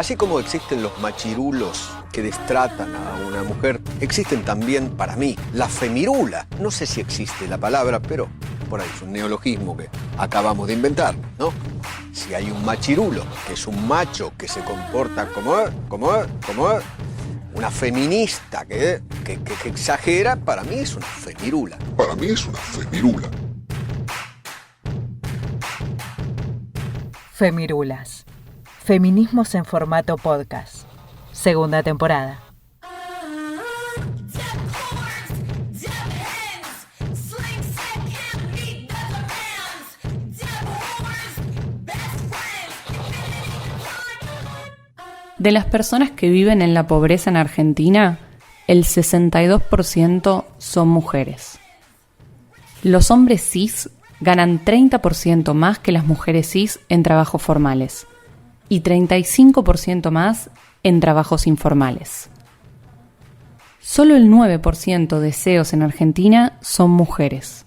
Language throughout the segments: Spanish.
Así como existen los machirulos que destratan a una mujer, existen también para mí la femirula. No sé si existe la palabra, pero por ahí es un neologismo que acabamos de inventar, ¿no? Si hay un machirulo, que es un macho que se comporta como una feminista que exagera, para mí es una femirula. Femirulas. Feminismos en formato podcast. Segunda temporada. De las personas que viven en la pobreza en Argentina, el 62% son mujeres. Los hombres cis ganan 30% más que las mujeres cis en trabajos formales y 35% más en trabajos informales. Solo el 9% de CEOs en Argentina son mujeres.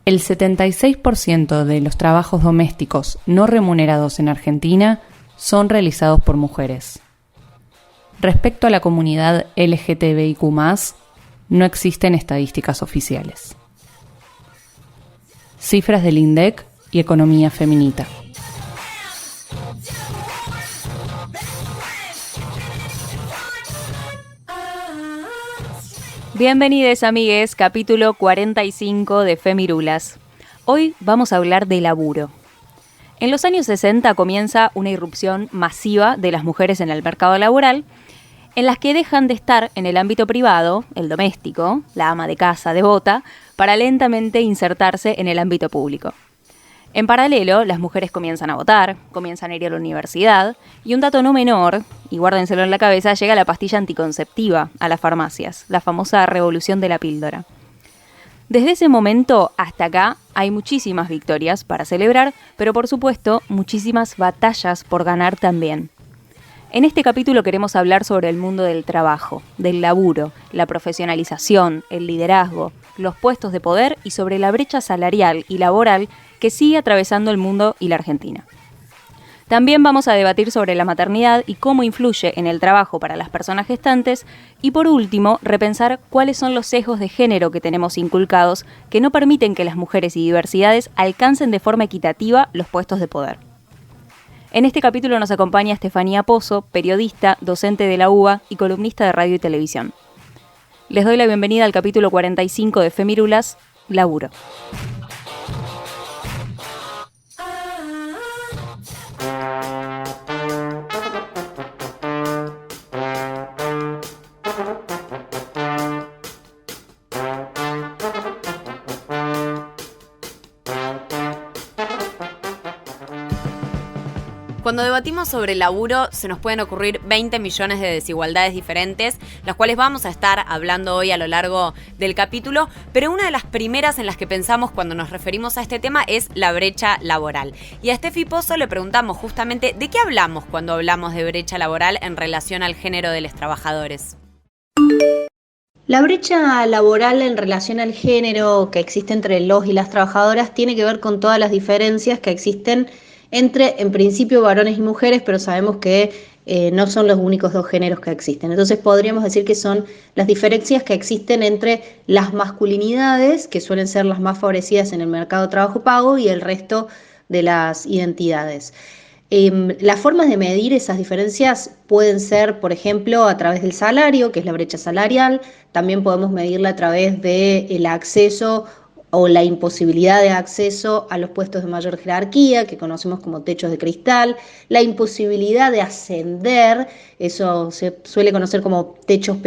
El 76% de los trabajos domésticos no remunerados en Argentina son realizados por mujeres. Respecto a la comunidad LGTBIQ+, no existen estadísticas oficiales. Cifras del INDEC y Economía Feminita. Bienvenidos, amigues, capítulo 45 de Femirulas. Hoy vamos a hablar de laburo. En los años 60 comienza una irrupción masiva de las mujeres en el mercado laboral, en las que dejan de estar en el ámbito privado, el doméstico, la ama de casa devota, para lentamente insertarse en el ámbito público. En paralelo, las mujeres comienzan a votar, comienzan a ir a la universidad, y un dato no menor, y guárdenselo en la cabeza, llega la pastilla anticonceptiva a las farmacias, la famosa revolución de la píldora. Desde ese momento hasta acá hay muchísimas victorias para celebrar, pero por supuesto muchísimas batallas por ganar también. En este capítulo queremos hablar sobre el mundo del trabajo, del laburo, la profesionalización, el liderazgo, los puestos de poder y sobre la brecha salarial y laboral que sigue atravesando el mundo y la Argentina. También vamos a debatir sobre la maternidad y cómo influye en el trabajo para las personas gestantes y por último, repensar cuáles son los sesgos de género que tenemos inculcados que no permiten que las mujeres y diversidades alcancen de forma equitativa los puestos de poder. En este capítulo nos acompaña Estefanía Pozo, periodista, docente de la UBA y columnista de radio y televisión. Les doy la bienvenida al capítulo 45 de Femirulas, Laburo. Cuando debatimos sobre el laburo, se nos pueden ocurrir 20 millones de desigualdades diferentes, las cuales vamos a estar hablando hoy a lo largo del capítulo, pero una de las primeras en las que pensamos cuando nos referimos a este tema es la brecha laboral. Y a Steffi Pozo le preguntamos justamente de qué hablamos cuando hablamos de brecha laboral en relación al género de los trabajadores. La brecha laboral en relación al género que existe entre los y las trabajadoras tiene que ver con todas las diferencias que existen entre, en principio, varones y mujeres, pero sabemos que no son los únicos dos géneros que existen. Entonces podríamos decir que son las diferencias que existen entre las masculinidades, que suelen ser las más favorecidas en el mercado de trabajo pago, y el resto de las identidades. Las formas de medir esas diferencias pueden ser, por ejemplo, a través del salario, que es la brecha salarial. También podemos medirla a través del acceso o la imposibilidad de acceso a los puestos de mayor jerarquía, que conocemos como techos de cristal, la imposibilidad de ascender, eso se suele conocer como pisos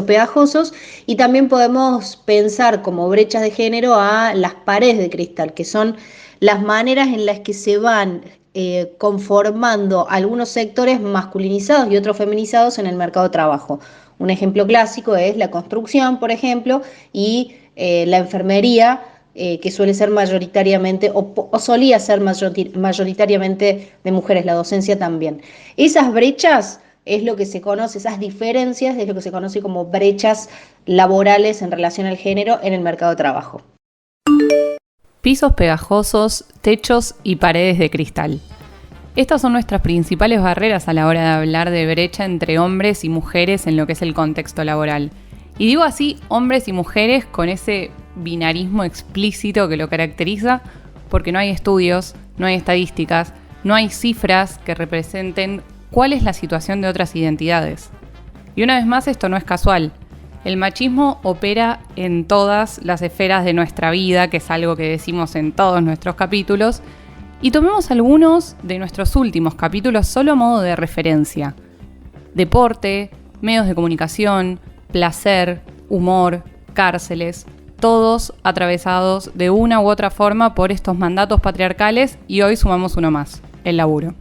pegajosos, y también podemos pensar como brechas de género a las paredes de cristal, que son las maneras en las que se van conformando algunos sectores masculinizados y otros feminizados en el mercado de trabajo. Un ejemplo clásico es la construcción, por ejemplo, y la enfermería, que suele ser mayoritariamente o solía ser mayoritariamente de mujeres, la docencia también. Esas brechas es lo que se conoce, esas diferencias es lo que se conoce como brechas laborales en relación al género en el mercado de trabajo. Pisos pegajosos, techos y paredes de cristal. Estas son nuestras principales barreras a la hora de hablar de brecha entre hombres y mujeres en lo que es el contexto laboral. Y digo así, hombres y mujeres con ese binarismo explícito que lo caracteriza, porque no hay estudios, no hay estadísticas, no hay cifras que representen cuál es la situación de otras identidades. Y una vez más, esto no es casual. El machismo opera en todas las esferas de nuestra vida, que es algo que decimos en todos nuestros capítulos, y tomemos algunos de nuestros últimos capítulos solo a modo de referencia. Deporte, medios de comunicación, placer, humor, cárceles, todos atravesados de una u otra forma por estos mandatos patriarcales, y hoy sumamos uno más, el laburo.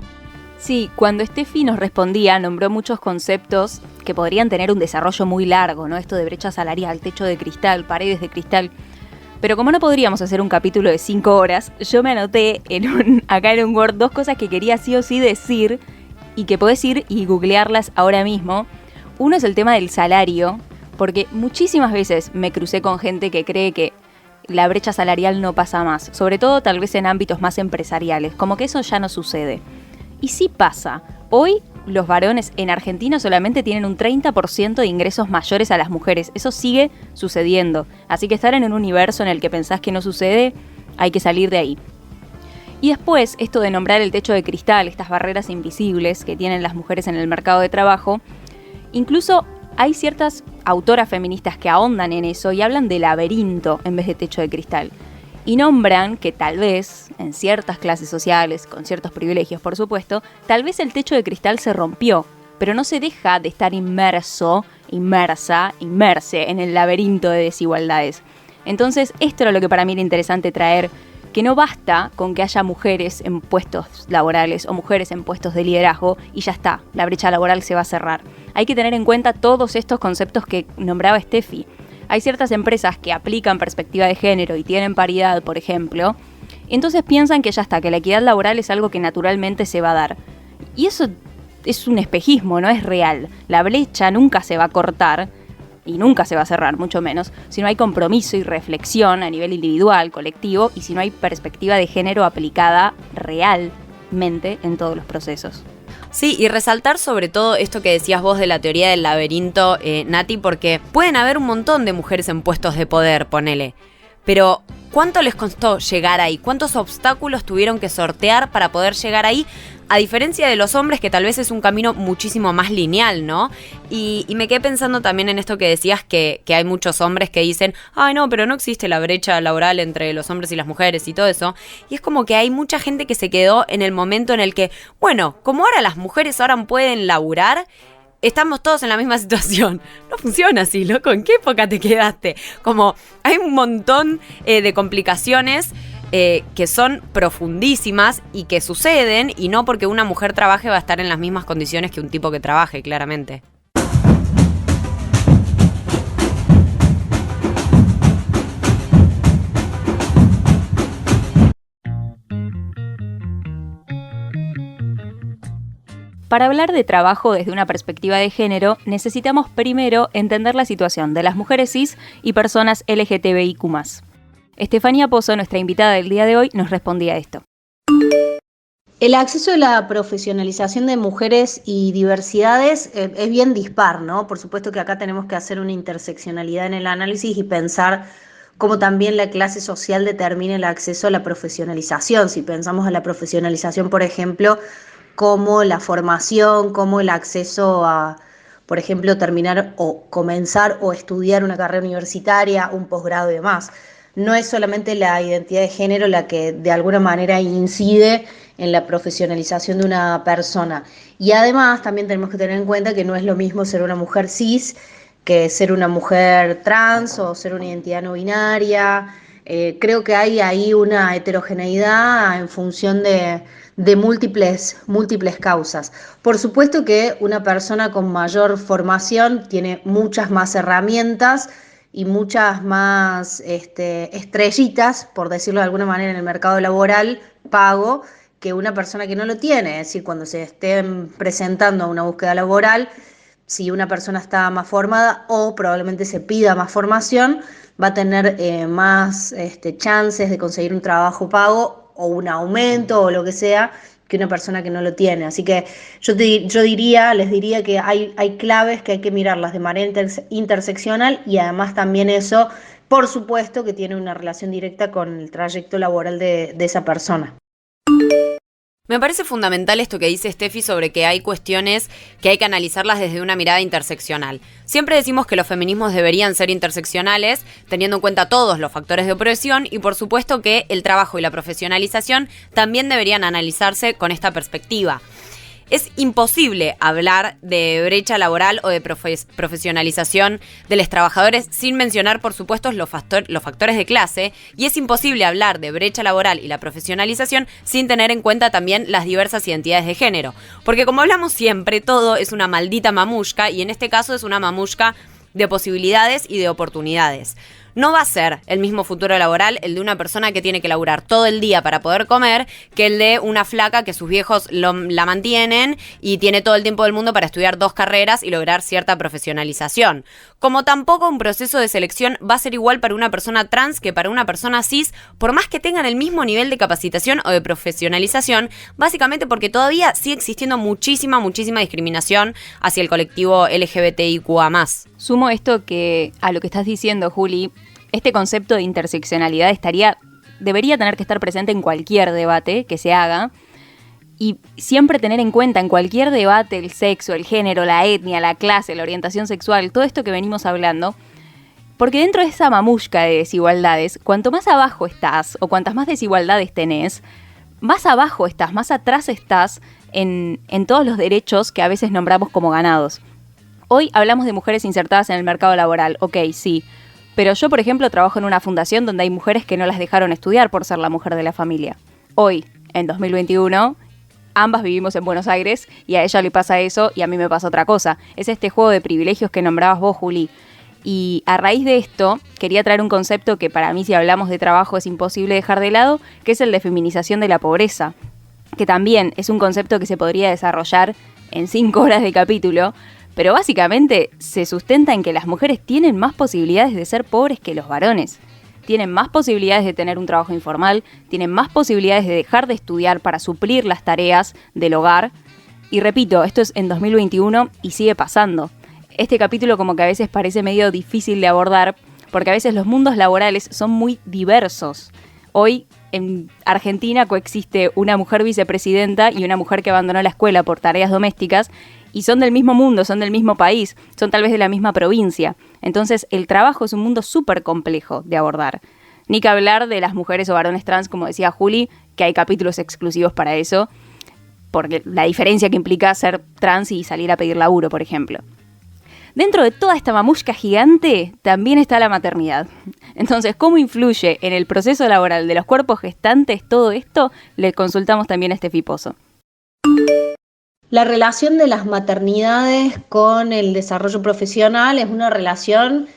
Sí, cuando Steffi nos respondía, nombró muchos conceptos que podrían tener un desarrollo muy largo, ¿no? Esto de brecha salarial, techo de cristal, paredes de cristal. Pero como no podríamos hacer un capítulo de 5 horas, yo me anoté acá en un Word 2 cosas que quería sí o sí decir y que podés ir y googlearlas ahora mismo. Uno es el tema del salario, porque muchísimas veces me crucé con gente que cree que la brecha salarial no pasa más, sobre todo tal vez en ámbitos más empresariales, como que eso ya no sucede. Y sí pasa. Hoy los varones en Argentina solamente tienen un 30% de ingresos mayores a las mujeres. Eso sigue sucediendo. Así que estar en un universo en el que pensás que no sucede, hay que salir de ahí. Y después, esto de nombrar el techo de cristal, estas barreras invisibles que tienen las mujeres en el mercado de trabajo, incluso hay ciertas autoras feministas que ahondan en eso y hablan de laberinto en vez de techo de cristal. Y nombran que tal vez, en ciertas clases sociales, con ciertos privilegios por supuesto, tal vez el techo de cristal se rompió, pero no se deja de estar inmerse en el laberinto de desigualdades. Entonces, esto era lo que para mí era interesante traer, que no basta con que haya mujeres en puestos laborales o mujeres en puestos de liderazgo y ya está, la brecha laboral se va a cerrar. Hay que tener en cuenta todos estos conceptos que nombraba Steffi. Hay ciertas empresas que aplican perspectiva de género y tienen paridad, por ejemplo, entonces piensan que ya está, que la equidad laboral es algo que naturalmente se va a dar. Y eso es un espejismo, no es real. La brecha nunca se va a cortar y nunca se va a cerrar, mucho menos, si no hay compromiso y reflexión a nivel individual, colectivo, y si no hay perspectiva de género aplicada realmente en todos los procesos. Sí, y resaltar sobre todo esto que decías vos de la teoría del laberinto, Nati, porque pueden haber un montón de mujeres en puestos de poder, ponele. Pero, ¿cuánto les costó llegar ahí? ¿Cuántos obstáculos tuvieron que sortear para poder llegar ahí? A diferencia de los hombres, que tal vez es un camino muchísimo más lineal, ¿no? Y me quedé pensando también en esto que decías, que hay muchos hombres que dicen, ay no, pero no existe la brecha laboral entre los hombres y las mujeres y todo eso. Y es como que hay mucha gente que se quedó en el momento en el que, bueno, como ahora las mujeres ahora pueden laburar, estamos todos en la misma situación. No funciona así, loco. ¿En qué época te quedaste? Como hay un montón de complicaciones que son profundísimas y que suceden, y no porque una mujer trabaje va a estar en las mismas condiciones que un tipo que trabaje, claramente. Para hablar de trabajo desde una perspectiva de género, necesitamos primero entender la situación de las mujeres cis y personas LGTBIQ+. Estefanía Pozo, nuestra invitada del día de hoy, nos respondía a esto. El acceso a la profesionalización de mujeres y diversidades es bien dispar, ¿no? Por supuesto que acá tenemos que hacer una interseccionalidad en el análisis y pensar cómo también la clase social determina el acceso a la profesionalización. Si pensamos en la profesionalización, por ejemplo, como la formación, como el acceso a, por ejemplo, terminar o comenzar o estudiar una carrera universitaria, un posgrado y demás. No es solamente la identidad de género la que de alguna manera incide en la profesionalización de una persona. Y además también tenemos que tener en cuenta que no es lo mismo ser una mujer cis que ser una mujer trans o ser una identidad no binaria. Creo que hay ahí una heterogeneidad en función de múltiples causas. Por supuesto que una persona con mayor formación tiene muchas más herramientas y muchas más estrellitas, por decirlo de alguna manera, en el mercado laboral pago, que una persona que no lo tiene. Es decir, cuando se estén presentando a una búsqueda laboral, si una persona está más formada o probablemente se pida más formación, va a tener más chances de conseguir un trabajo pago o un aumento o lo que sea que una persona que no lo tiene. Así que yo les diría que hay claves que hay que mirarlas de manera interseccional, y además también eso, por supuesto, que tiene una relación directa con el trayecto laboral de esa persona. Me parece fundamental esto que dice Steffi sobre que hay cuestiones que hay que analizarlas desde una mirada interseccional. Siempre decimos que los feminismos deberían ser interseccionales, teniendo en cuenta todos los factores de opresión, y por supuesto que el trabajo y la profesionalización también deberían analizarse con esta perspectiva. Es imposible hablar de brecha laboral o de profesionalización de los trabajadores sin mencionar, por supuesto, los factores de clase, y es imposible hablar de brecha laboral y la profesionalización sin tener en cuenta también las diversas identidades de género. Porque como hablamos siempre, todo es una maldita mamushka, y en este caso es una mamushka de posibilidades y de oportunidades. No va a ser el mismo futuro laboral el de una persona que tiene que laburar todo el día para poder comer que el de una flaca que sus viejos la mantienen y tiene todo el tiempo del mundo para estudiar 2 carreras y lograr cierta profesionalización. Como tampoco un proceso de selección va a ser igual para una persona trans que para una persona cis, por más que tengan el mismo nivel de capacitación o de profesionalización, básicamente porque todavía sigue existiendo muchísima discriminación hacia el colectivo LGBTIQA+. Sumo esto a lo que estás diciendo, Juli. Este concepto de interseccionalidad debería tener que estar presente en cualquier debate que se haga, y siempre tener en cuenta en cualquier debate el sexo, el género, la etnia, la clase, la orientación sexual, todo esto que venimos hablando, porque dentro de esa mamushka de desigualdades, cuanto más abajo estás o cuantas más desigualdades tenés, más abajo estás, más atrás estás en todos los derechos que a veces nombramos como ganados. Hoy hablamos de mujeres insertadas en el mercado laboral, ok, sí. Pero yo, por ejemplo, trabajo en una fundación donde hay mujeres que no las dejaron estudiar por ser la mujer de la familia. Hoy, en 2021, ambas vivimos en Buenos Aires y a ella le pasa eso y a mí me pasa otra cosa. Es este juego de privilegios que nombrabas vos, Juli. Y a raíz de esto, quería traer un concepto que para mí, si hablamos de trabajo, es imposible dejar de lado, que es el de feminización de la pobreza. Que también es un concepto que se podría desarrollar en 5 horas de capítulo, pero básicamente se sustenta en que las mujeres tienen más posibilidades de ser pobres que los varones. Tienen más posibilidades de tener un trabajo informal, tienen más posibilidades de dejar de estudiar para suplir las tareas del hogar. Y repito, esto es en 2021 y sigue pasando. Este capítulo como que a veces parece medio difícil de abordar, porque a veces los mundos laborales son muy diversos. Hoy en Argentina coexiste una mujer vicepresidenta y una mujer que abandonó la escuela por tareas domésticas, y son del mismo mundo, son del mismo país, son tal vez de la misma provincia. Entonces el trabajo es un mundo súper complejo de abordar. Ni que hablar de las mujeres o varones trans, como decía Juli, que hay capítulos exclusivos para eso, porque la diferencia que implica ser trans y salir a pedir laburo, por ejemplo. Dentro de toda esta mamushka gigante también está la maternidad. Entonces, ¿cómo influye en el proceso laboral de los cuerpos gestantes todo esto? Le consultamos también a Steffi Pozo. La relación de las maternidades con el desarrollo profesional es una relación,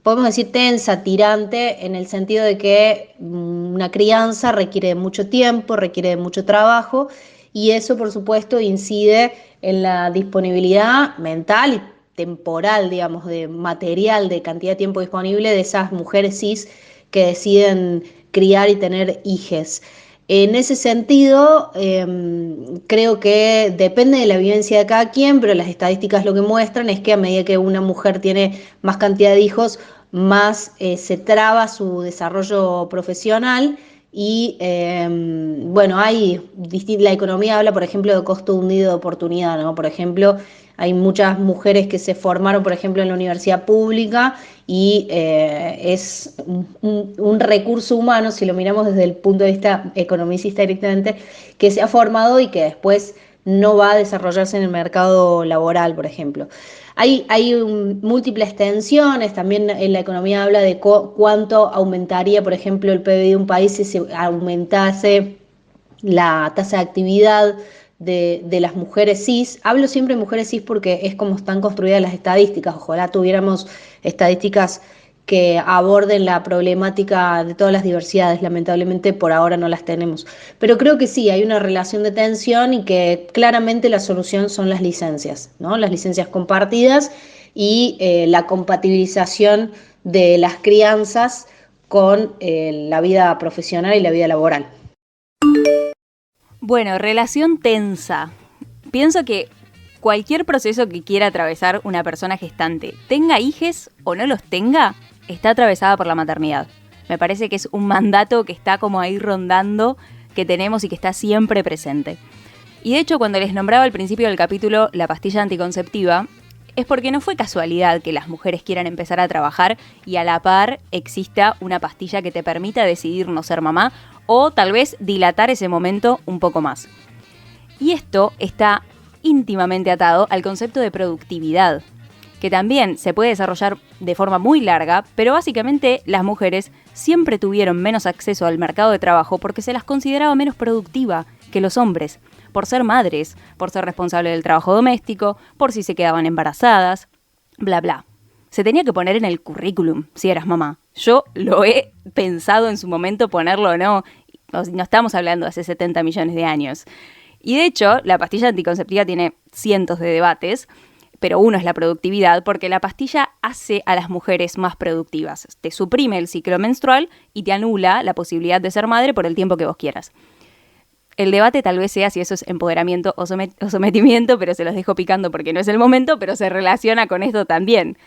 podemos decir, tensa, tirante, en el sentido de que una crianza requiere de mucho tiempo, requiere de mucho trabajo, y eso, por supuesto, incide en la disponibilidad mental y temporal, digamos, de material, de cantidad de tiempo disponible de esas mujeres cis que deciden criar y tener hijes. En ese sentido, creo que depende de la vivencia de cada quien, pero las estadísticas lo que muestran es que a medida que una mujer tiene más cantidad de hijos, más se traba su desarrollo profesional. Y bueno, la economía habla, por ejemplo, de costo hundido de oportunidad, ¿no? Por ejemplo, hay muchas mujeres que se formaron, por ejemplo, en la universidad pública, y es un recurso humano, si lo miramos desde el punto de vista economicista directamente, que se ha formado y que después no va a desarrollarse en el mercado laboral, por ejemplo. Hay múltiples tensiones, también en la economía habla de cuánto aumentaría, por ejemplo, el PBI de un país si se aumentase la tasa de actividad de las mujeres cis. Hablo siempre de mujeres cis porque es como están construidas las estadísticas. Ojalá tuviéramos estadísticas que aborden la problemática de todas las diversidades. Lamentablemente por ahora no las tenemos. Pero creo que sí, hay una relación de tensión y que claramente la solución son las licencias, ¿no? Las licencias compartidas y la compatibilización de las crianzas con la vida profesional y la vida laboral. Bueno, relación tensa. Pienso que cualquier proceso que quiera atravesar una persona gestante, tenga hijes o no los tenga, está atravesada por la maternidad. Me parece que es un mandato que está como ahí rondando, que tenemos y que está siempre presente. Y de hecho, cuando les nombraba al principio del capítulo la pastilla anticonceptiva, es porque no fue casualidad que las mujeres quieran empezar a trabajar y a la par exista una pastilla que te permita decidir no ser mamá o tal vez dilatar ese momento un poco más. Y esto está íntimamente atado al concepto de productividad, que también se puede desarrollar de forma muy larga, pero básicamente las mujeres siempre tuvieron menos acceso al mercado de trabajo porque se las consideraba menos productiva que los hombres, por ser madres, por ser responsables del trabajo doméstico, por si se quedaban embarazadas, bla bla. Se tenía que poner en el currículum si eras mamá. Yo lo he pensado en su momento ponerlo o no. No estamos hablando de hace 70 millones de años. Y de hecho, la pastilla anticonceptiva tiene cientos de debates, pero uno es la productividad, porque la pastilla hace a las mujeres más productivas. Te suprime el ciclo menstrual y te anula la posibilidad de ser madre por el tiempo que vos quieras. El debate tal vez sea si eso es empoderamiento o sometimiento, pero se los dejo picando porque no es el momento, pero se relaciona con esto también.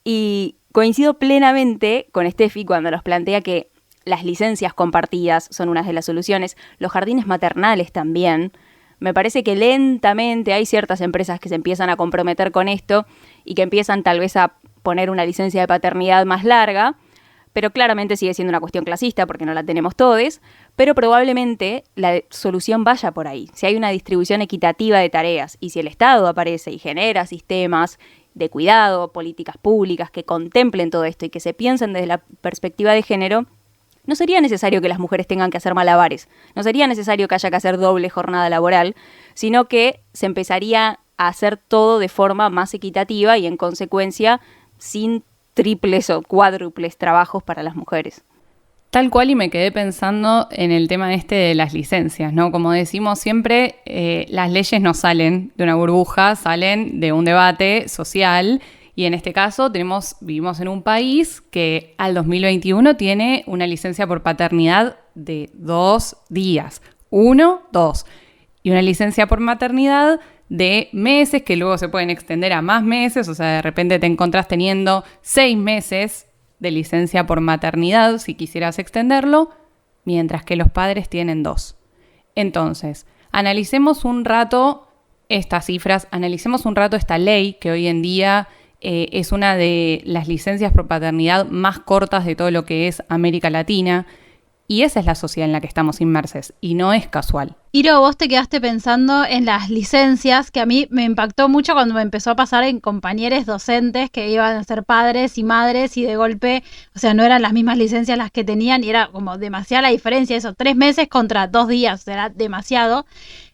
Y coincido plenamente con Steffi cuando nos plantea que las licencias compartidas son una de las soluciones, los jardines maternales también. Me parece que lentamente hay ciertas empresas que se empiezan a comprometer con esto y que empiezan tal vez a poner una licencia de paternidad más larga, pero claramente sigue siendo una cuestión clasista porque no la tenemos todos, pero probablemente la solución vaya por ahí. Si hay una distribución equitativa de tareas y si el Estado aparece y genera sistemas de cuidado, políticas públicas que contemplen todo esto y que se piensen desde la perspectiva de género, no sería necesario que las mujeres tengan que hacer malabares, no sería necesario que haya que hacer doble jornada laboral, sino que se empezaría a hacer todo de forma más equitativa y en consecuencia sin triples o cuádruples trabajos para las mujeres. Tal cual, y me quedé pensando en el tema de las licencias, ¿no? Como decimos siempre, las leyes no salen de una burbuja, salen de un debate social, y en este caso vivimos en un país que al 2021 tiene una licencia por paternidad de 2 días. 1, 2. Y una licencia por maternidad de meses que luego se pueden extender a más meses, o sea, de repente te encontrás teniendo 6 meses de licencia por maternidad si quisieras extenderlo, mientras que los padres tienen 2. Entonces, analicemos un rato estas cifras, analicemos un rato esta ley que hoy en día es una de las licencias por paternidad más cortas de todo lo que es América Latina. Y esa es la sociedad en la que estamos inmersos, y no es casual. Iro, vos te quedaste pensando en las licencias, que a mí me impactó mucho cuando me empezó a pasar en compañeros docentes que iban a ser padres y madres y de golpe, o sea, no eran las mismas licencias las que tenían y era como demasiada la diferencia, eso, 3 meses contra 2 días, o sea, era demasiado.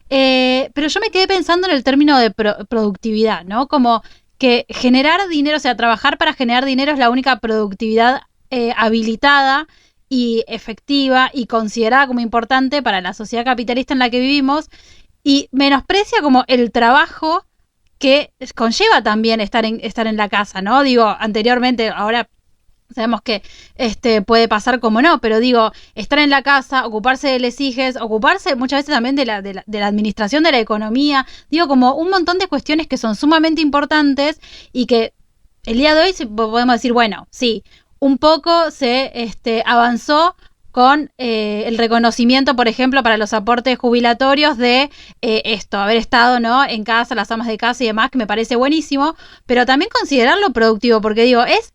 Pero yo me quedé pensando en el término de productividad, ¿no? Como que generar dinero, o sea, trabajar para generar dinero es la única productividad habilitada y efectiva y considerada como importante para la sociedad capitalista en la que vivimos, y menosprecia como el trabajo que conlleva también estar en la casa, ¿no? Digo, anteriormente, ahora sabemos que puede pasar como no, pero digo, estar en la casa, ocuparse de los hijos, ocuparse muchas veces también de la administración de la economía, digo, como un montón de cuestiones que son sumamente importantes y que el día de hoy podemos decir, bueno, sí, un poco se avanzó con el reconocimiento, por ejemplo, para los aportes jubilatorios de haber estado, ¿no?, en casa, las amas de casa y demás, que me parece buenísimo, pero también considerarlo productivo, porque digo, es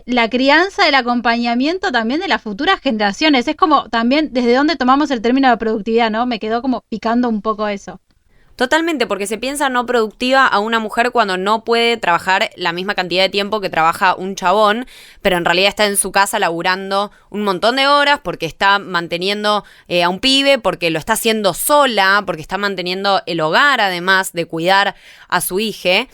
la crianza, el acompañamiento también de las futuras generaciones, es como también desde dónde tomamos el término de productividad, ¿no? Me quedó como picando un poco eso. Totalmente, porque se piensa no productiva a una mujer cuando no puede trabajar la misma cantidad de tiempo que trabaja un chabón, pero en realidad está en su casa laburando un montón de horas porque está manteniendo a un pibe, porque lo está haciendo sola, porque está manteniendo el hogar además de cuidar a su hija.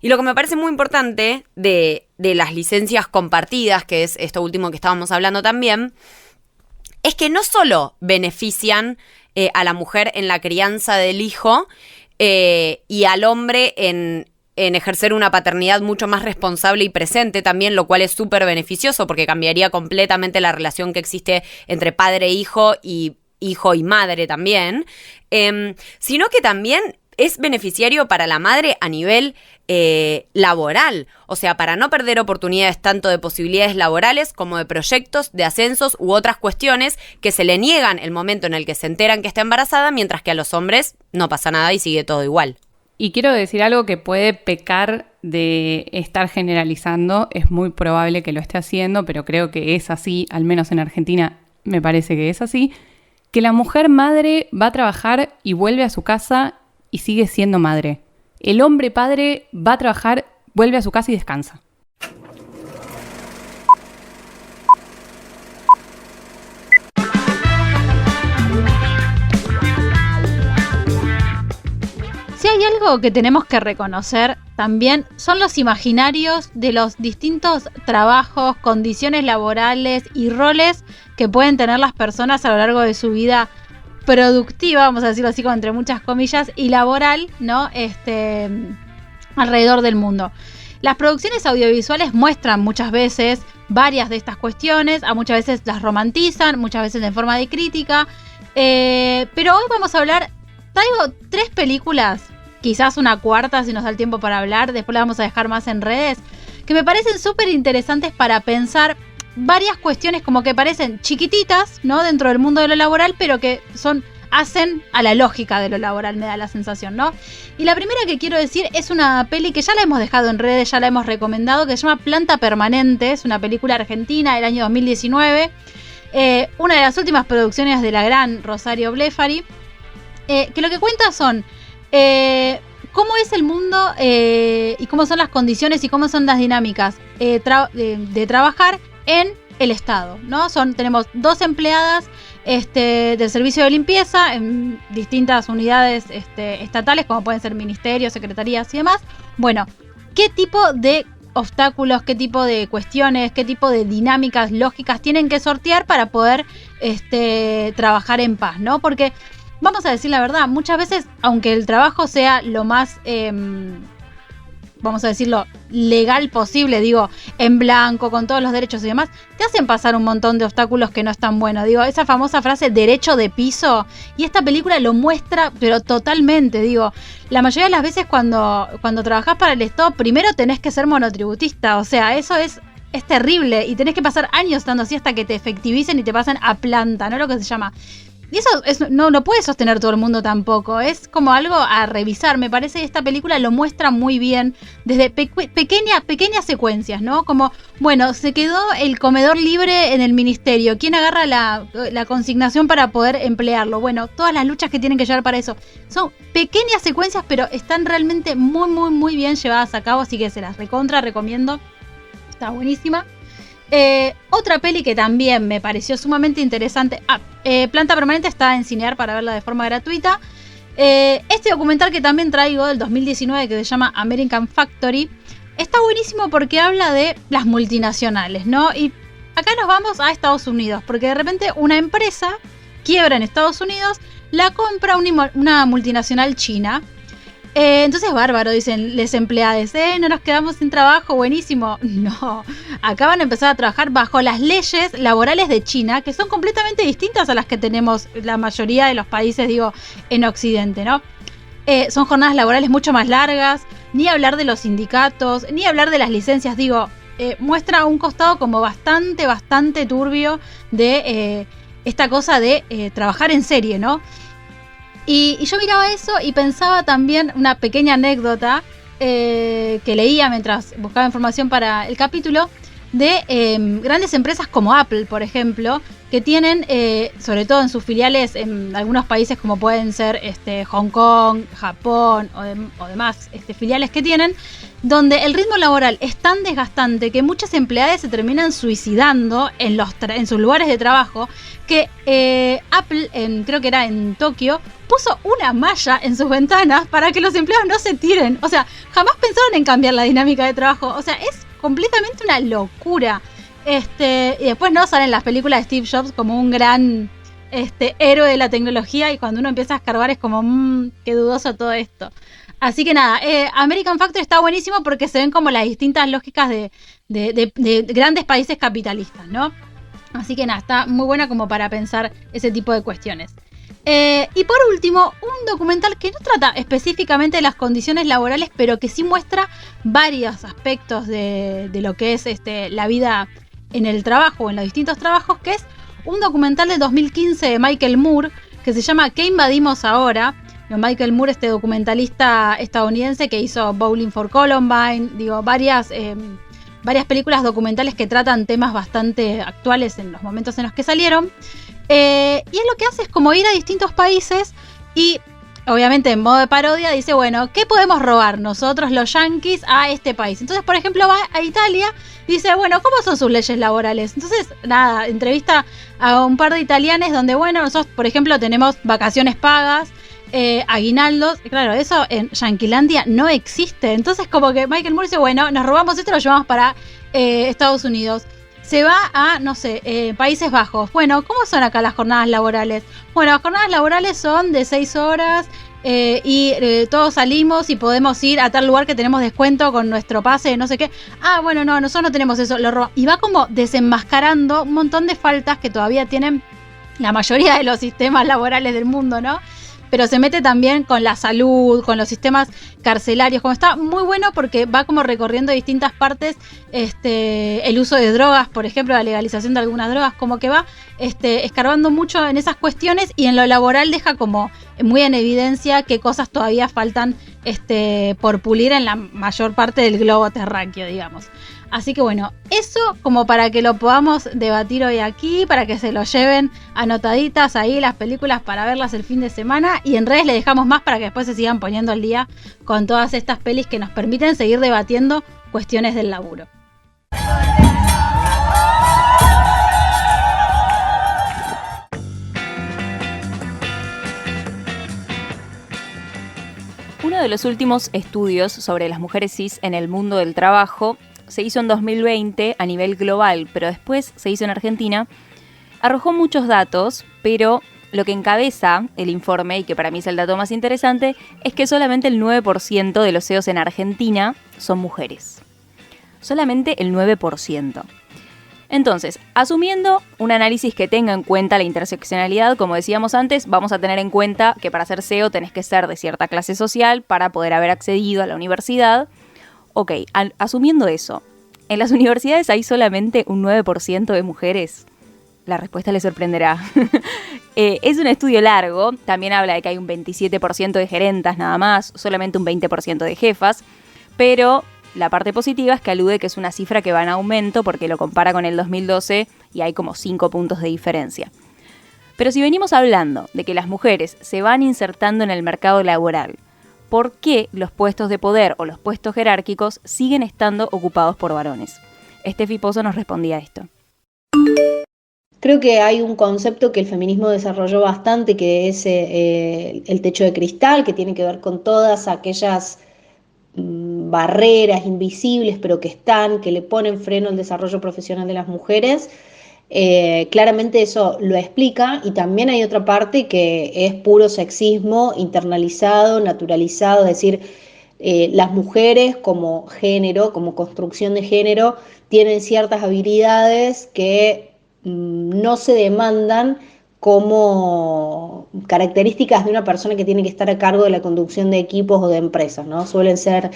Y lo que me parece muy importante de las licencias compartidas, que es esto último que estábamos hablando también, es que no solo benefician a la mujer en la crianza del hijo y al hombre en ejercer una paternidad mucho más responsable y presente también, lo cual es súper beneficioso porque cambiaría completamente la relación que existe entre padre e hijo y hijo y madre también, sino que también es beneficiario para la madre a nivel laboral, o sea, para no perder oportunidades tanto de posibilidades laborales como de proyectos, de ascensos u otras cuestiones que se le niegan el momento en el que se enteran que está embarazada, mientras que a los hombres no pasa nada y sigue todo igual. Y quiero decir algo que puede pecar de estar generalizando, es muy probable que lo esté haciendo, pero creo que es así, al menos en Argentina me parece que es así, que la mujer madre va a trabajar y vuelve a su casa y sigue siendo madre. El hombre padre va a trabajar, vuelve a su casa y descansa. Si hay algo que tenemos que reconocer también son los imaginarios de los distintos trabajos, condiciones laborales y roles que pueden tener las personas a lo largo de su vida productiva, vamos a decirlo así como entre muchas comillas, y laboral, ¿no? Alrededor del mundo. Las producciones audiovisuales muestran muchas veces varias de estas cuestiones, a muchas veces las romantizan, muchas veces en forma de crítica, pero hoy vamos a hablar, traigo 3 películas, quizás una cuarta si nos da el tiempo para hablar, después la vamos a dejar más en redes, que me parecen súper interesantes para pensar varias cuestiones como que parecen chiquititas, ¿no? Dentro del mundo de lo laboral, pero que hacen a la lógica de lo laboral, me da la sensación, ¿no? Y la primera que quiero decir es una peli que ya la hemos dejado en redes, ya la hemos recomendado, que se llama Planta Permanente, es una película argentina del año 2019, una de las últimas producciones de la gran Rosario Blefari, que lo que cuenta son cómo es el mundo y cómo son las condiciones y cómo son las dinámicas de trabajar en el Estado, ¿no? Tenemos 2 empleadas del servicio de limpieza en distintas unidades estatales, como pueden ser ministerios, secretarías y demás. Bueno, ¿qué tipo de obstáculos, qué tipo de cuestiones, qué tipo de dinámicas lógicas tienen que sortear para poder trabajar en paz, ¿no? Porque, vamos a decir la verdad, muchas veces, aunque el trabajo sea lo más vamos a decirlo, legal posible, digo, en blanco, con todos los derechos y demás, te hacen pasar un montón de obstáculos que no están buenos. Digo, esa famosa frase, derecho de piso, y esta película lo muestra, pero totalmente, digo, la mayoría de las veces cuando trabajás para el Estado, primero tenés que ser monotributista, o sea, eso es terrible, y tenés que pasar años estando así hasta que te efectivicen y te pasen a planta, ¿no? Lo que se llama. Y eso no lo puede sostener todo el mundo tampoco. Es como algo a revisar. Me parece que esta película lo muestra muy bien desde pequeñas secuencias, ¿no? Como, bueno, se quedó el comedor libre en el ministerio. ¿Quién agarra la consignación para poder emplearlo? Bueno, todas las luchas que tienen que llevar para eso. Son pequeñas secuencias, pero están realmente muy, muy, muy bien llevadas a cabo. Así que se las recomiendo. Está buenísima. Otra peli que también me pareció sumamente interesante. Planta Permanente está en Cinear para verla de forma gratuita. Este documental que también traigo del 2019, que se llama American Factory, está buenísimo porque habla de las multinacionales, ¿no? Y acá nos vamos a Estados Unidos, porque de repente una empresa quiebra en Estados Unidos, la compra una multinacional china. Entonces, bárbaro, dicen les empleados, no nos quedamos sin trabajo, buenísimo. No, acá van a empezar a trabajar bajo las leyes laborales de China, que son completamente distintas a las que tenemos la mayoría de los países, digo, en Occidente, ¿no? Son jornadas laborales mucho más largas, ni hablar de los sindicatos, ni hablar de las licencias, digo, muestra un costado como bastante turbio de esta cosa de trabajar en serie, ¿no? Y yo miraba eso y pensaba también una pequeña anécdota que leía mientras buscaba información para el capítulo de grandes empresas como Apple, por ejemplo, que tienen, sobre todo en sus filiales en algunos países como pueden ser Hong Kong, Japón o demás filiales que tienen, donde el ritmo laboral es tan desgastante que muchas empleadas se terminan suicidando en sus lugares de trabajo, que Apple, creo que era en Tokio, puso una malla en sus ventanas para que los empleados no se tiren. O sea, jamás pensaron en cambiar la dinámica de trabajo. O sea, es completamente una locura. Y después no salen las películas de Steve Jobs como un gran héroe de la tecnología, y cuando uno empieza a escarbar es como, qué dudoso todo esto. Así que nada, American Factory está buenísimo porque se ven como las distintas lógicas de grandes países capitalistas, ¿no? Así que nada, está muy buena como para pensar ese tipo de cuestiones. Y por último, un documental que no trata específicamente de las condiciones laborales, pero que sí muestra varios aspectos de lo que es la vida en el trabajo o en los distintos trabajos, que es un documental de 2015 de Michael Moore, que se llama ¿Qué invadimos ahora? Michael Moore, este documentalista estadounidense que hizo Bowling for Columbine, varias películas documentales que tratan temas bastante actuales en los momentos en los que salieron. Y él lo que hace es como ir a distintos países y, obviamente en modo de parodia, dice, bueno, ¿qué podemos robar nosotros los yanquis a este país? Entonces, por ejemplo, va a Italia y dice, bueno, ¿cómo son sus leyes laborales? Entonces, nada, entrevista a un par de italianos donde, bueno, nosotros, por ejemplo, tenemos vacaciones pagas, aguinaldos. Claro, eso en Yanquilandia no existe. Entonces, como que Michael Moore dice, bueno, nos robamos esto y lo llevamos para Estados Unidos. Se va a, no sé, Países Bajos. Bueno, ¿cómo son acá las jornadas laborales? Bueno, las jornadas laborales son de 6 horas y todos salimos y podemos ir a tal lugar que tenemos descuento con nuestro pase, no sé qué. Ah, bueno, no, nosotros no tenemos eso, lo roban. Y va como desenmascarando un montón de faltas que todavía tienen la mayoría de los sistemas laborales del mundo, ¿no? Pero se mete también con la salud, con los sistemas carcelarios, como está muy bueno porque va como recorriendo distintas partes, el uso de drogas, por ejemplo, la legalización de algunas drogas, como que va escarbando mucho en esas cuestiones y en lo laboral deja como muy en evidencia qué cosas todavía faltan por pulir en la mayor parte del globo terráqueo, digamos. Así que bueno, eso como para que lo podamos debatir hoy aquí, para que se lo lleven anotaditas ahí las películas para verlas el fin de semana, y en redes le dejamos más para que después se sigan poniendo al día con todas estas pelis que nos permiten seguir debatiendo cuestiones del laburo. Uno de los últimos estudios sobre las mujeres cis en el mundo del trabajo se hizo en 2020 a nivel global, pero después se hizo en Argentina. Arrojó muchos datos, pero lo que encabeza el informe, y que para mí es el dato más interesante, es que solamente el 9% de los CEOs en Argentina son mujeres. Solamente el 9%. Entonces, asumiendo un análisis que tenga en cuenta la interseccionalidad, como decíamos antes, vamos a tener en cuenta que para ser CEO tenés que ser de cierta clase social para poder haber accedido a la universidad. Ok, asumiendo eso, ¿en las universidades hay solamente un 9% de mujeres? La respuesta les sorprenderá. Es un estudio largo, también habla de que hay un 27% de gerentas nada más, solamente un 20% de jefas, pero la parte positiva es que alude que es una cifra que va en aumento porque lo compara con el 2012 y hay como 5 puntos de diferencia. Pero si venimos hablando de que las mujeres se van insertando en el mercado laboral, ¿por qué los puestos de poder o los puestos jerárquicos siguen estando ocupados por varones? Estefi Pozo nos respondía a esto. Creo que hay un concepto que el feminismo desarrolló bastante, que es el techo de cristal, que tiene que ver con todas aquellas barreras invisibles, pero que le ponen freno al desarrollo profesional de las mujeres. Claramente eso lo explica, y también hay otra parte que es puro sexismo internalizado, naturalizado, es decir, las mujeres como género, como construcción de género, tienen ciertas habilidades que no se demandan como características de una persona que tiene que estar a cargo de la conducción de equipos o de empresas, ¿no? Suelen ser,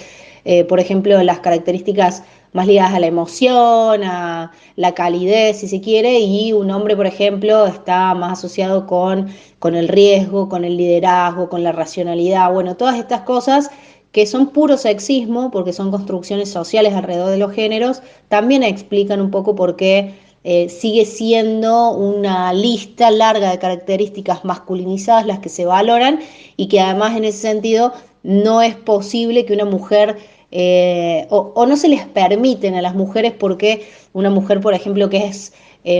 por ejemplo, las características más ligadas a la emoción, a la calidez, si se quiere, y un hombre, por ejemplo, está más asociado con el riesgo, con el liderazgo, con la racionalidad. Bueno, todas estas cosas que son puro sexismo, porque son construcciones sociales alrededor de los géneros, también explican un poco por qué sigue siendo una lista larga de características masculinizadas las que se valoran, y que además en ese sentido no es posible que una mujer o no se les permiten a las mujeres, porque una mujer, por ejemplo, que es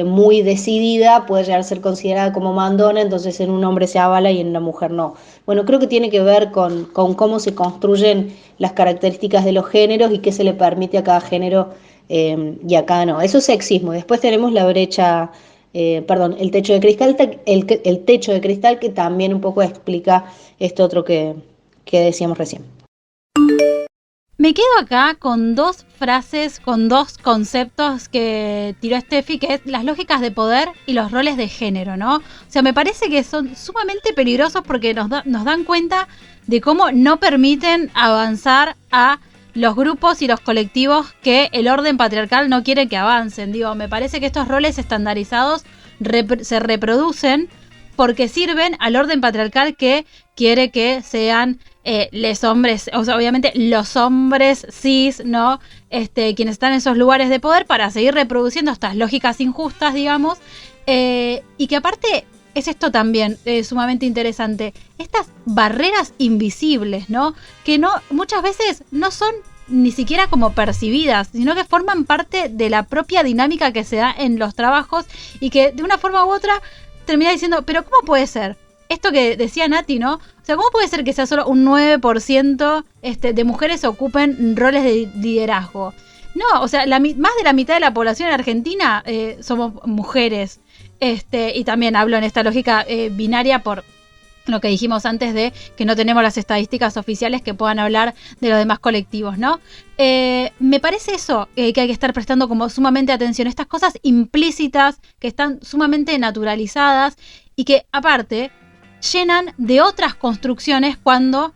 muy decidida puede llegar a ser considerada como mandona, entonces en un hombre se avala y en una mujer no. Bueno, creo que tiene que ver con cómo se construyen las características de los géneros y qué se le permite a cada género y acá no. Eso es sexismo. Después tenemos la brecha, el techo de cristal, el techo de cristal, que también un poco explica esto otro que decíamos recién. Me quedo acá con dos frases, con dos conceptos que tiró Steffi, que es las lógicas de poder y los roles de género, ¿no? O sea, me parece que son sumamente peligrosos porque nos dan cuenta de cómo no permiten avanzar a los grupos y los colectivos que el orden patriarcal no quiere que avancen. Digo, me parece que estos roles estandarizados se reproducen porque sirven al orden patriarcal que quiere que sean los hombres, o sea, obviamente los hombres cis, ¿no? Quienes están en esos lugares de poder para seguir reproduciendo estas lógicas injustas, digamos, y que aparte es esto también sumamente interesante, estas barreras invisibles, ¿no? Que no muchas veces no son ni siquiera como percibidas, sino que forman parte de la propia dinámica que se da en los trabajos y que de una forma u otra termina diciendo, pero ¿cómo puede ser? Esto que decía Nati, ¿no? O sea, ¿cómo puede ser que sea solo un 9% de mujeres ocupen roles de liderazgo? No, o sea, más de la mitad de la población en Argentina somos mujeres. Y también hablo en esta lógica binaria por lo que dijimos antes de que no tenemos las estadísticas oficiales que puedan hablar de los demás colectivos, ¿no? Me parece eso que hay que estar prestando como sumamente atención. Estas cosas implícitas que están sumamente naturalizadas y que aparte llenan de otras construcciones cuando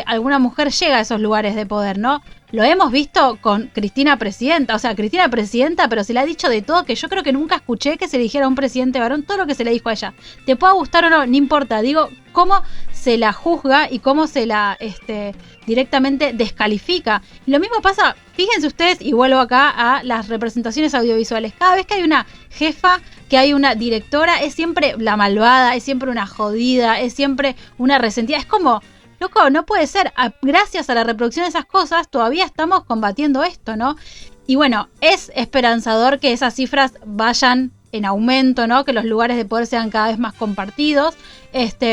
alguna mujer llega a esos lugares de poder, ¿no? Lo hemos visto con Cristina Presidenta, o sea, Cristina Presidenta, pero se le ha dicho de todo, que yo creo que nunca escuché que se le dijera a un presidente varón todo lo que se le dijo a ella. Te pueda gustar o no, no importa, digo, cómo se la juzga y cómo se la directamente descalifica. Lo mismo pasa, fíjense ustedes, y vuelvo acá a las representaciones audiovisuales. Cada vez que hay una jefa, que hay una directora, es siempre la malvada, es siempre una jodida, es siempre una resentida. Es como, loco, no puede ser. Gracias a la reproducción de esas cosas, todavía estamos combatiendo esto, ¿no? Y bueno, es esperanzador que esas cifras vayan en aumento, ¿no? Que los lugares de poder sean cada vez más compartidos,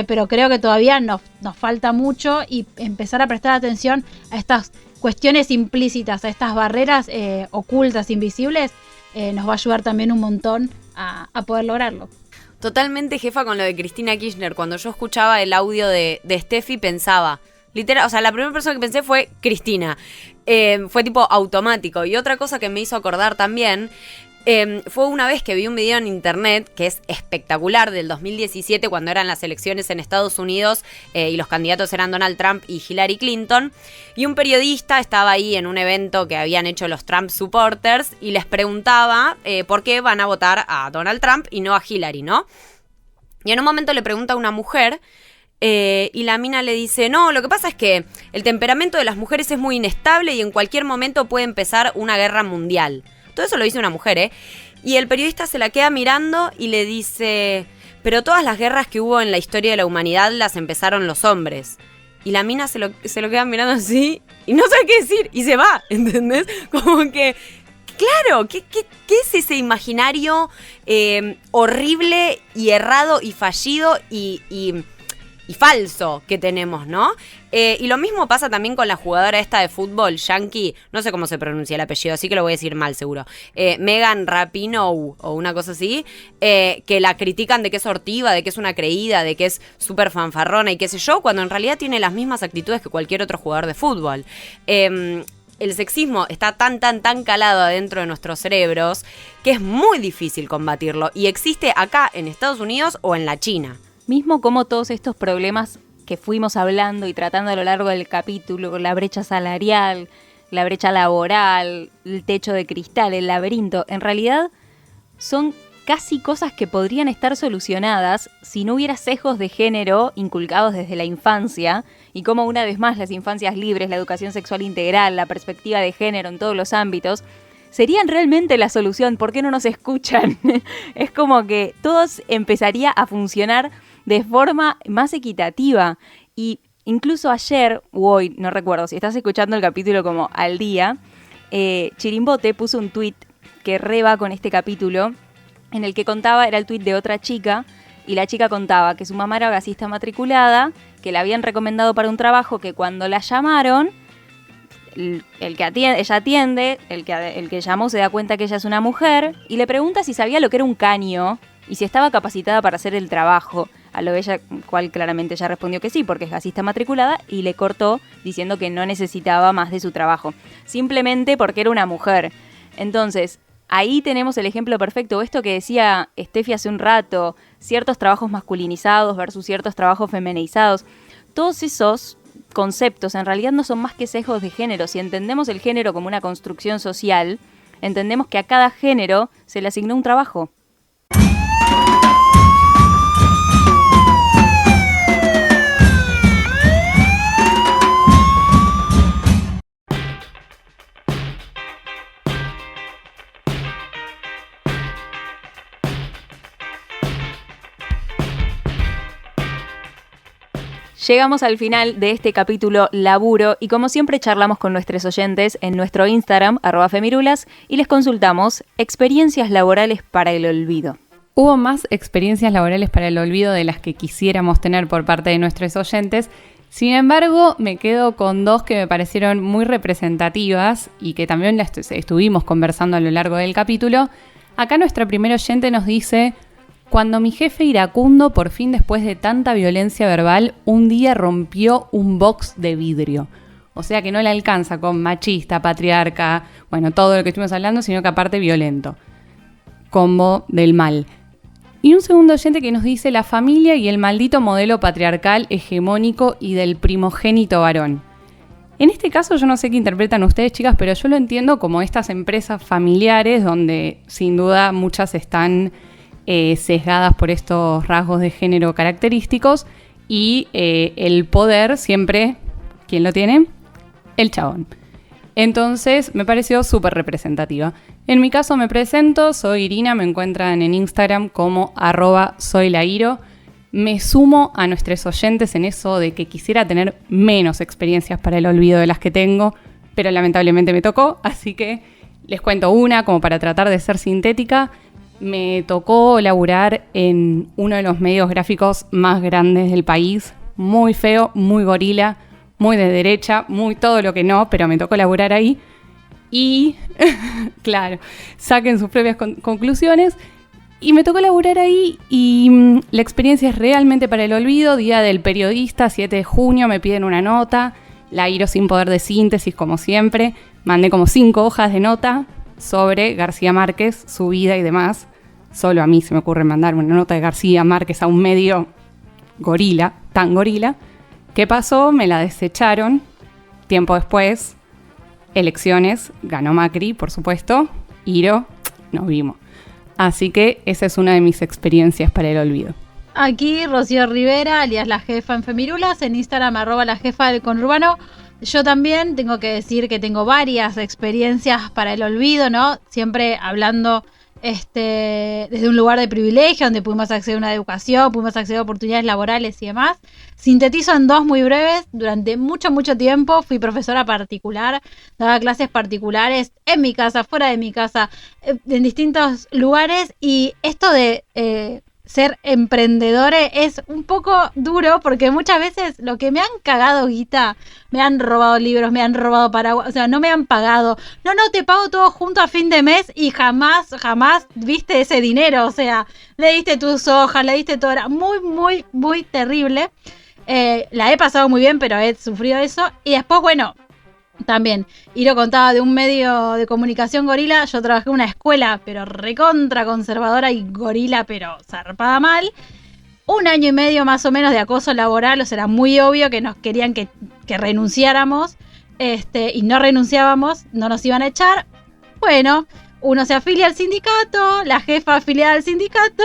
pero creo que todavía nos falta mucho y empezar a prestar atención a estas cuestiones implícitas, a estas barreras ocultas, invisibles, nos va a ayudar también un montón a poder lograrlo. Totalmente jefa con lo de Cristina Kirchner. Cuando yo escuchaba el audio de Steffi pensaba, literal, o sea, la primera persona que pensé fue Cristina. Fue tipo automático. Y otra cosa que me hizo acordar también fue una vez que vi un video en internet que es espectacular, del 2017, cuando eran las elecciones en Estados Unidos y los candidatos eran Donald Trump y Hillary Clinton, y un periodista estaba ahí en un evento que habían hecho los Trump supporters y les preguntaba por qué van a votar a Donald Trump y no a Hillary, ¿no? Y en un momento le pregunta a una mujer y la mina le dice, no, lo que pasa es que el temperamento de las mujeres es muy inestable y en cualquier momento puede empezar una guerra mundial. Todo eso lo dice una mujer, ¿eh? Y el periodista se la queda mirando y le dice, pero todas las guerras que hubo en la historia de la humanidad las empezaron los hombres. Y la mina se lo queda mirando así y no sabe qué decir y se va, ¿entendés? Como que, claro, ¿qué es ese imaginario horrible y errado y fallido y falso que tenemos, ¿no? Y lo mismo pasa también con la jugadora esta de fútbol, yankee, no sé cómo se pronuncia el apellido, así que lo voy a decir mal seguro, Megan Rapinoe o una cosa así, que la critican de que es hortiva, de que es una creída, de que es súper fanfarrona y qué sé yo, cuando en realidad tiene las mismas actitudes que cualquier otro jugador de fútbol. El sexismo está tan calado adentro de nuestros cerebros que es muy difícil combatirlo y existe acá en Estados Unidos o en la China. Mismo como todos estos problemas que fuimos hablando y tratando a lo largo del capítulo, la brecha salarial, la brecha laboral, el techo de cristal, el laberinto, en realidad son casi cosas que podrían estar solucionadas si no hubiera sesgos de género inculcados desde la infancia y como una vez más las infancias libres, la educación sexual integral, la perspectiva de género en todos los ámbitos, serían realmente la solución. ¿Por qué no nos escuchan? Es como que todo empezaría a funcionar de forma más equitativa. Y incluso ayer, o hoy, no recuerdo, si estás escuchando el capítulo como al día, Chirimbote puso un tuit que reba con este capítulo, en el que contaba, era el tuit de otra chica, y la chica contaba que su mamá era gasista matriculada, que la habían recomendado para un trabajo, que cuando la llamaron, ella atiende, el que llamó se da cuenta que ella es una mujer, y le pregunta si sabía lo que era un caño, y si estaba capacitada para hacer el trabajo. a lo ella, cual claramente ella respondió que sí, porque es gasista matriculada, y le cortó diciendo que no necesitaba más de su trabajo, simplemente porque era una mujer. Entonces, ahí tenemos el ejemplo perfecto, esto que decía Steffi hace un rato, ciertos trabajos masculinizados versus ciertos trabajos feminizados. Todos esos conceptos en realidad no son más que sesgos de género. Si entendemos el género como una construcción social, entendemos que a cada género se le asignó un trabajo. Llegamos al final de este capítulo Laburo y como siempre charlamos con nuestros oyentes en nuestro Instagram, @femirulas, y les consultamos experiencias laborales para el olvido. Hubo más experiencias laborales para el olvido de las que quisiéramos tener por parte de nuestros oyentes. Sin embargo, me quedo con 2 que me parecieron muy representativas y que también las estuvimos conversando a lo largo del capítulo. Acá nuestra primera oyente nos dice: cuando mi jefe iracundo, por fin después de tanta violencia verbal, un día rompió un box de vidrio. O sea que no le alcanza con machista, patriarca, bueno, todo lo que estuvimos hablando, sino que aparte violento. Combo del mal. Y un segundo oyente que nos dice: la familia y el maldito modelo patriarcal hegemónico y del primogénito varón. En este caso yo no sé qué interpretan ustedes, chicas, pero yo lo entiendo como estas empresas familiares donde sin duda muchas están sesgadas por estos rasgos de género característicos y el poder siempre, ¿quién lo tiene? El chabón. Entonces me pareció súper representativa. En mi caso me presento, soy Irina, me encuentran en Instagram como @soylairo. Me sumo a nuestros oyentes en eso de que quisiera tener menos experiencias para el olvido de las que tengo, pero lamentablemente me tocó, así que les cuento una como para tratar de ser sintética. Me tocó laburar en uno de los medios gráficos más grandes del país, muy feo, muy gorila, muy de derecha, muy todo lo que no, pero me tocó laburar ahí. Y, claro, saquen sus propias conclusiones. Y me tocó laburar ahí y la experiencia es realmente para el olvido. Día del periodista, 7 de junio, me piden una nota. La iro sin poder de síntesis, como siempre. Mandé como 5 hojas de nota sobre García Márquez, su vida y demás. Solo a mí se me ocurre mandar una nota de García Márquez a un medio gorila, tan gorila. ¿Qué pasó? Me la desecharon. Tiempo después, elecciones, ganó Macri, por supuesto. Iro, nos vimos. Así que esa es una de mis experiencias para el olvido. Aquí Rocío Rivera, alias La Jefa en Femirulas, en Instagram @la jefa del conurbano. Yo también tengo que decir que tengo varias experiencias para el olvido, ¿no? Siempre hablando desde un lugar de privilegio, donde pudimos acceder a una educación, pudimos acceder a oportunidades laborales y demás. Sintetizo en 2 muy breves. Durante mucho tiempo fui profesora particular, daba clases particulares en mi casa, fuera de mi casa, en distintos lugares, y esto de ser emprendedores es un poco duro porque muchas veces lo que me han cagado guita, me han robado libros, me han robado paraguas, o sea, no me han pagado. No, te pago todo junto a fin de mes y jamás viste ese dinero, o sea, le diste tus hojas, le diste todo, era muy terrible. La he pasado muy bien, pero he sufrido eso. Y después, bueno, también, Iro contaba de un medio de comunicación gorila. Yo trabajé en una escuela, pero recontra conservadora y gorila, pero zarpada mal. 1 año y medio más o menos de acoso laboral, o sea, era muy obvio que nos querían que renunciáramos, y no renunciábamos, no nos iban a echar. Bueno, uno se afilia al sindicato, la jefa afiliada al sindicato,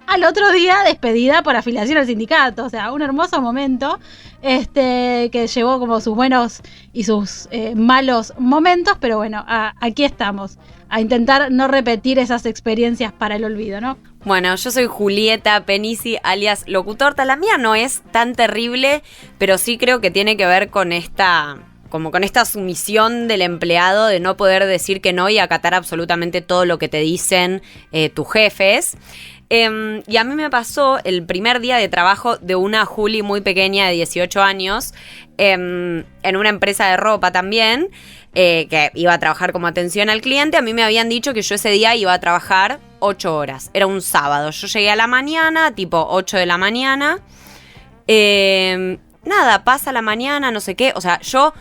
al otro día despedida por afiliación al sindicato. O sea, un hermoso momento que llevó como sus buenos y sus malos momentos, pero bueno, aquí estamos, a intentar no repetir esas experiencias para el olvido, ¿no? Bueno, yo soy Julieta Penisi, alias Locutorta. La mía no es tan terrible, pero sí creo que tiene que ver con esta sumisión del empleado de no poder decir que no y acatar absolutamente todo lo que te dicen tus jefes. Y a mí me pasó el primer día de trabajo de una Juli muy pequeña de 18 años, en una empresa de ropa también, que iba a trabajar como atención al cliente. A mí me habían dicho que yo ese día iba a trabajar 8 horas. Era un sábado. Yo llegué a la mañana, tipo 8 de la mañana. Nada, pasa la mañana, no sé qué. O sea, yo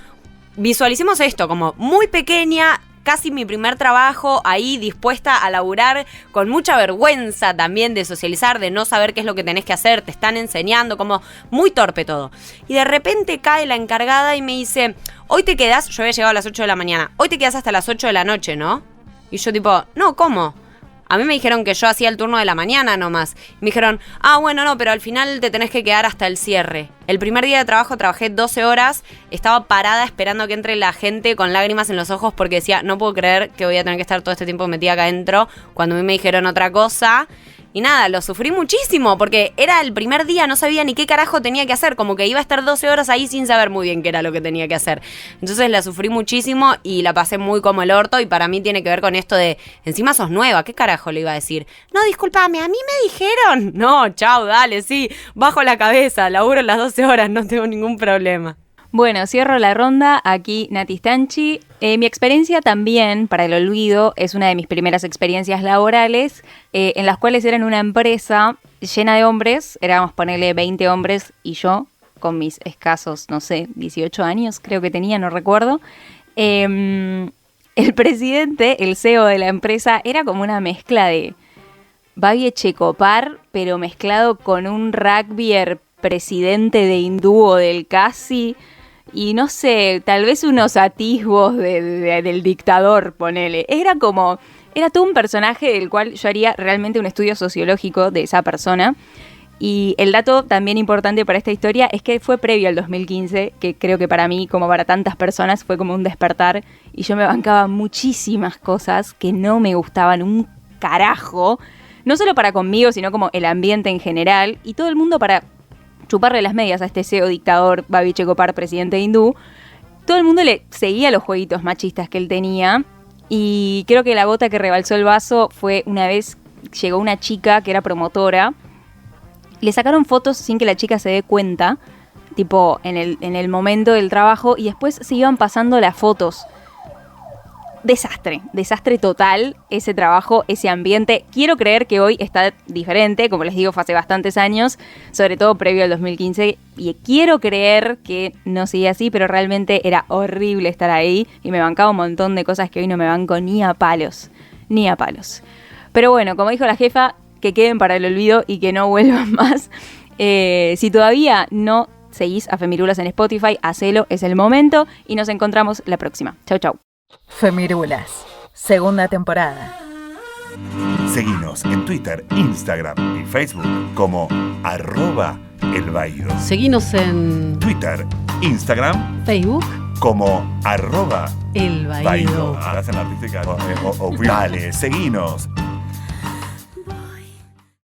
visualicemos esto como muy pequeña, casi mi primer trabajo, ahí dispuesta a laburar, con mucha vergüenza también de socializar, de no saber qué es lo que tenés que hacer, te están enseñando, como muy torpe todo. Y de repente cae la encargada y me dice, hoy te quedás, yo había llegado a las 8 de la mañana, hoy te quedás hasta las 8 de la noche, ¿no? Y yo tipo, no, ¿cómo? A mí me dijeron que yo hacía el turno de la mañana nomás. Me dijeron, bueno, no, pero al final te tenés que quedar hasta el cierre. El primer día de trabajo trabajé 12 horas, estaba parada esperando que entre la gente con lágrimas en los ojos porque decía, no puedo creer que voy a tener que estar todo este tiempo metida acá adentro, cuando a mí me dijeron otra cosa. Y nada, lo sufrí muchísimo porque era el primer día, no sabía ni qué carajo tenía que hacer, como que iba a estar 12 horas ahí sin saber muy bien qué era lo que tenía que hacer. Entonces la sufrí muchísimo y la pasé muy como el orto, y para mí tiene que ver con esto de, encima sos nueva, ¿qué carajo le iba a decir? No, discúlpame, a mí me dijeron. No, chao, dale, sí, bajo la cabeza, laburo las 12 horas, no tengo ningún problema. Bueno, cierro la ronda. Aquí Nati Stanchi. Mi experiencia también, para el olvido, es una de mis primeras experiencias laborales, en las cuales era en una empresa llena de hombres. Éramos, ponerle 20 hombres y yo, con mis escasos, no sé, 18 años creo que tenía, no recuerdo. El presidente, el CEO de la empresa, era como una mezcla de Babi Echecopar, pero mezclado con un rugbyer presidente de hindú del casi. Y no sé, tal vez unos atisbos del dictador, ponele. Era todo un personaje del cual yo haría realmente un estudio sociológico de esa persona. Y el dato también importante para esta historia es que fue previo al 2015, que creo que para mí, como para tantas personas, fue como un despertar. Y yo me bancaba muchísimas cosas que no me gustaban un carajo. No solo para conmigo, sino como el ambiente en general. Y todo el mundo para chuparle las medias a este CEO dictador, Babi Echecopar, presidente hindú. Todo el mundo le seguía los jueguitos machistas que él tenía. Y creo que la gota que rebalsó el vaso fue una vez llegó una chica que era promotora. Le sacaron fotos sin que la chica se dé cuenta, tipo en el momento del trabajo, y después se iban pasando las fotos. Desastre total ese trabajo, ese ambiente. Quiero creer que hoy está diferente, como les digo, fue hace bastantes años, sobre todo previo al 2015, y quiero creer que no sigue así, pero realmente era horrible estar ahí y me bancaba un montón de cosas que hoy no me banco ni a palos. Pero bueno, como dijo la jefa, que queden para el olvido y que no vuelvan más. Si todavía no seguís a Femirulas en Spotify, hacelo, es el momento, y nos encontramos la próxima. Chau. Femirulas, segunda temporada. Seguinos en Twitter, Instagram y Facebook como @elbaído. Seguinos en Twitter, Instagram, Facebook como El Baído. @elbaído. Hacen artística. Dale, seguinos.